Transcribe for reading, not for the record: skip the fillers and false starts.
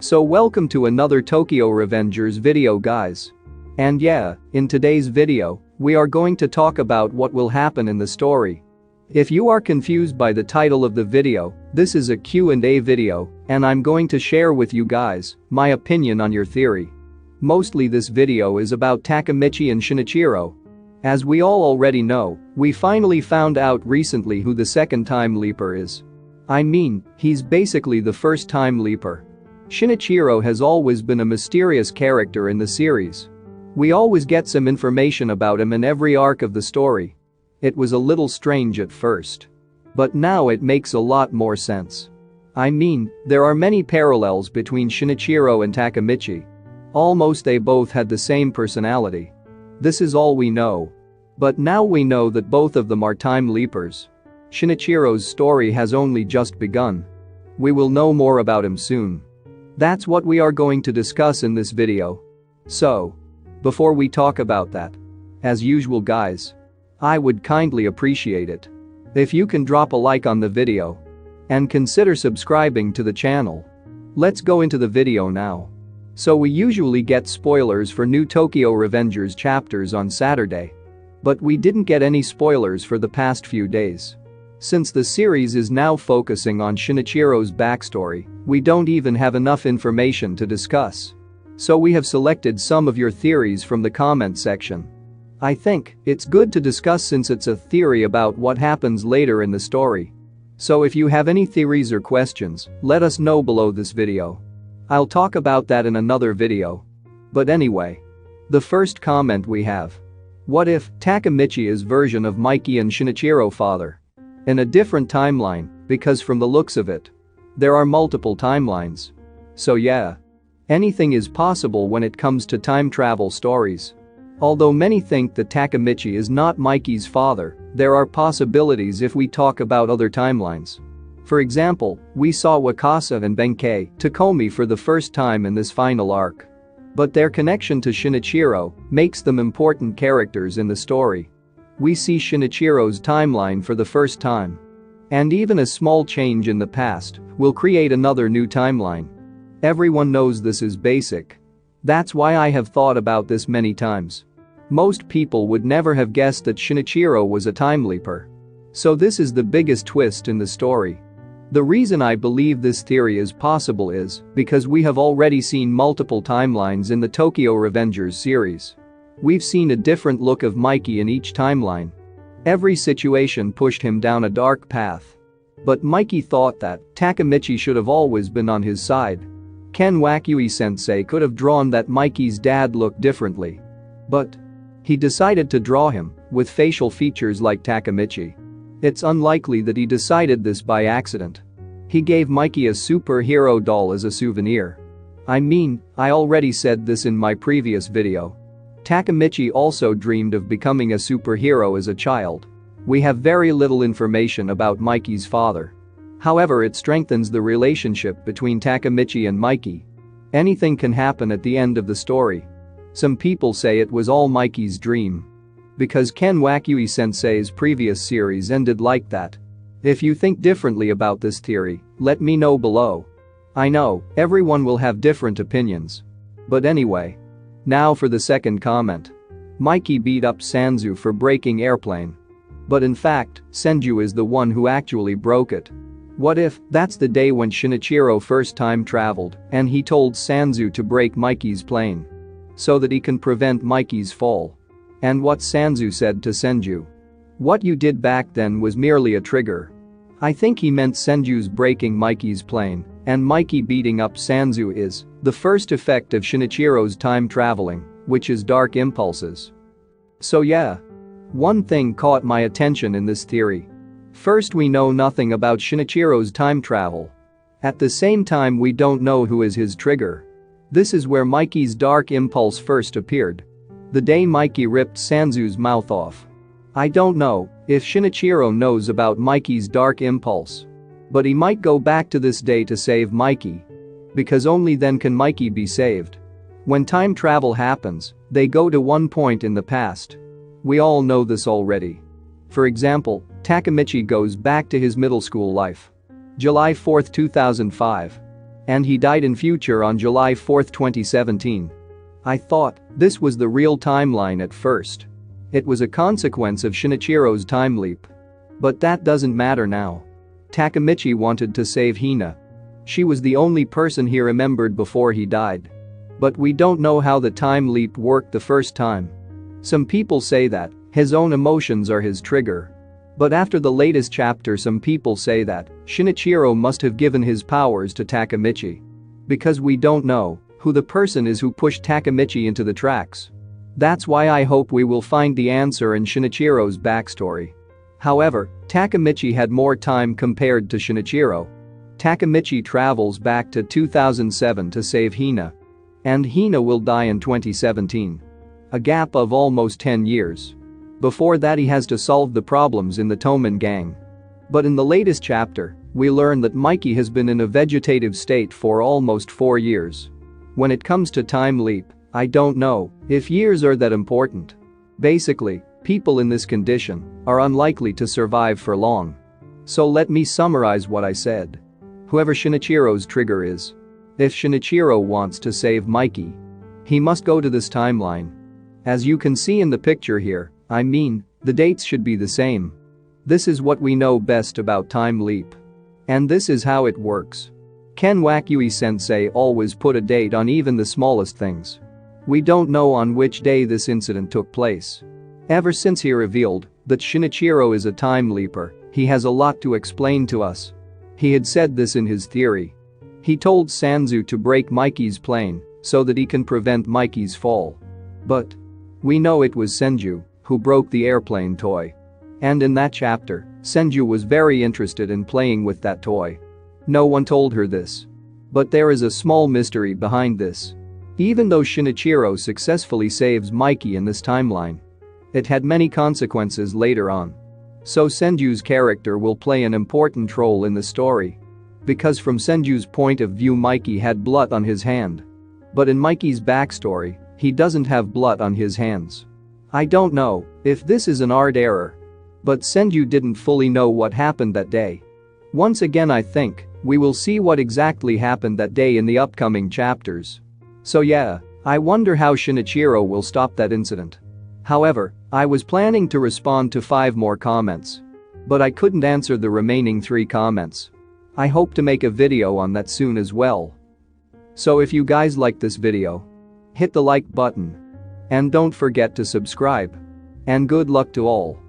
So welcome to another Tokyo Revengers video, guys. And yeah, in today's video, we are going to talk about what will happen in the story. If you are confused by the title of the video, this is a Q&A video, and I'm going to share with you guys my opinion on your theory. Mostly this video is about Takemichi and Shinichiro. As we all already know, we finally found out recently who the second time leaper is. I mean, he's basically the first time leaper. Shinichiro has always been a mysterious character in the series. We always get some information about him in every arc of the story. It was a little strange at first. But now it makes a lot more sense. I mean, there are many parallels between Shinichiro and Takemichi. Almost they both had the same personality. This is all we know. But now we know that both of them are time leapers. Shinichiro's story has only just begun. We will know more about him soon. That's what we are going to discuss in this video. So, before we talk about that, as usual guys, I would kindly appreciate it if you can drop a like on the video and consider subscribing to the channel. Let's go into the video now. So we usually get spoilers for new Tokyo Revengers chapters on Saturday. But we didn't get any spoilers for the past few days. Since the series is now focusing on Shinichiro's backstory, we don't even have enough information to discuss. So we have selected some of your theories from the comment section. I think it's good to discuss since it's a theory about what happens later in the story. So if you have any theories or questions, let us know below this video. I'll talk about that in another video. But anyway, the first comment we have. What if Takemichi is version of Mikey and Shinichiro father? In a different timeline, because from the looks of it, there are multiple timelines. So yeah, anything is possible when it comes to time travel stories. Although many think that Takemichi is not Mikey's father, there are possibilities if we talk about other timelines. For example, we saw Wakasa and Benkei Takumi for the first time in this final arc. But their connection to Shinichiro makes them important characters in the story. We see Shinichiro's timeline for the first time. And even a small change in the past will create another new timeline. Everyone knows this is basic. That's why I have thought about this many times. Most people would never have guessed that Shinichiro was a time leaper. So this is the biggest twist in the story. The reason I believe this theory is possible is because we have already seen multiple timelines in the Tokyo Revengers series. We've seen a different look of Mikey in each timeline. Every situation pushed him down a dark path. But Mikey thought that Takemichi should have always been on his side. Ken Wakui-sensei could have drawn that Mikey's dad looked differently. But he decided to draw him with facial features like Takemichi. It's unlikely that he decided this by accident. He gave Mikey a superhero doll as a souvenir. I mean, I already said this in my previous video. Takemichi also dreamed of becoming a superhero as a child. We have very little information about Mikey's father. However, it strengthens the relationship between Takemichi and Mikey. Anything can happen at the end of the story. Some people say it was all Mikey's dream. Because Ken Wakui-sensei's previous series ended like that. If you think differently about this theory, let me know below. I know, everyone will have different opinions. But anyway. Now for the second comment. Mikey beat up Senju for breaking airplane. But in fact, Senju is the one who actually broke it. What if that's the day when Shinichiro first time traveled and he told Senju to break Mikey's plane? So that he can prevent Mikey's fall. And what Senju said to Senju. What you did back then was merely a trigger. I think he meant Senju's breaking Mikey's plane and Mikey beating up Senju is the first effect of Shinichiro's time traveling, which is dark impulses. So yeah. One thing caught my attention in this theory. First, we know nothing about Shinichiro's time travel. At the same time, we don't know who is his trigger. This is where Mikey's dark impulse first appeared. The day Mikey ripped Senju's mouth off. I don't know if Shinichiro knows about Mikey's dark impulse. But he might go back to this day to save Mikey. Because only then can Mikey be saved. When time travel happens, they go to one point in the past. We all know this already. For example, Takemichi goes back to his middle school life. July 4, 2005. And he died in future on July 4, 2017. I thought this was the real timeline at first. It was a consequence of Shinichiro's time leap. But that doesn't matter now. Takemichi wanted to save Hina. She was the only person he remembered before he died. But we don't know how the time leap worked the first time. Some people say that his own emotions are his trigger. But after the latest chapter, some people say that Shinichiro must have given his powers to Takemichi. Because we don't know who the person is who pushed Takemichi into the tracks. That's why I hope we will find the answer in Shinichiro's backstory. However, Takemichi had more time compared to Shinichiro. Takemichi travels back to 2007 to save Hina. And Hina will die in 2017. A gap of almost 10 years. Before that, he has to solve the problems in the Toman gang. But in the latest chapter, we learn that Mikey has been in a vegetative state for almost 4 years. When it comes to time leap, I don't know if years are that important. Basically, people in this condition are unlikely to survive for long. So let me summarize what I said. Whoever Shinichiro's trigger is, if Shinichiro wants to save Mikey, he must go to this timeline. As you can see in the picture here, the dates should be the same. This is what we know best about time leap. And this is how it works. Ken Wakui-sensei always put a date on even the smallest things. We don't know on which day this incident took place. Ever since he revealed that Shinichiro is a time leaper, he has a lot to explain to us. He had said this in his theory. He told Senju to break Mikey's plane so that he can prevent Mikey's fall. But we know it was Senju who broke the airplane toy. And in that chapter, Senju was very interested in playing with that toy. No one told her this. But there is a small mystery behind this. Even though Shinichiro successfully saves Mikey in this timeline, it had many consequences later on. So Senju's character will play an important role in the story. Because from Senju's point of view, Mikey had blood on his hand. But in Mikey's backstory, he doesn't have blood on his hands. I don't know if this is an art error. But Senju didn't fully know what happened that day. Once again, I think we will see what exactly happened that day in the upcoming chapters. So yeah, I wonder how Shinichiro will stop that incident. However, I was planning to respond to 5 more comments. But I couldn't answer the remaining 3 comments. I hope to make a video on that soon as well. So if you guys like this video, hit the like button. And don't forget to subscribe. And good luck to all.